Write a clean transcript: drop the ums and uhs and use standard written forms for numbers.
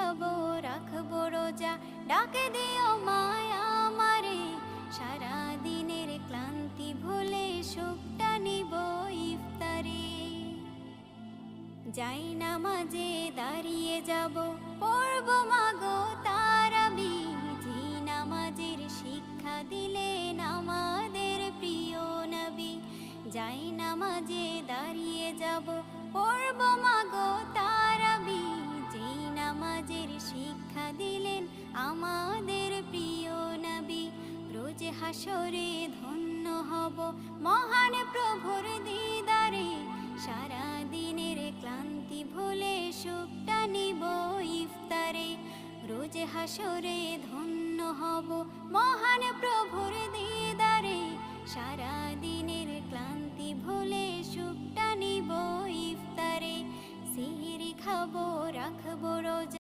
খাবো রাখবো রোজা, ডাকে দিও মায়া আমারে, সারা দিনের ক্লান্তি ভুলে সুখটা নিব ইফতারে। যাই নামাজে দাঁড়িয়ে যাব, পড়ব মাগো তারাবি, যে নামাজের শিক্ষা দিলেন আমাদের প্রিয় নবী। যাই নামাজে দাঁড়িয়ে যাব, পড়ব মাগো তারাবি, যে নামাজের শিক্ষা দিলেন আমাদের প্রিয় নবী। রোজ হাসরে ধন্য হব মহান প্রভুর দিদারে, সারা দিনের ক্লান্তি ভুলে সুখটা নিব ইফতারে। রোজ হাসরে ধন্য হব মহান প্রভুর দিদারে, সারা দিনের ক্লান্তি ভুলে সুখটা নিব ইফতারে। সিহরি খাবো রাখবো রোজা,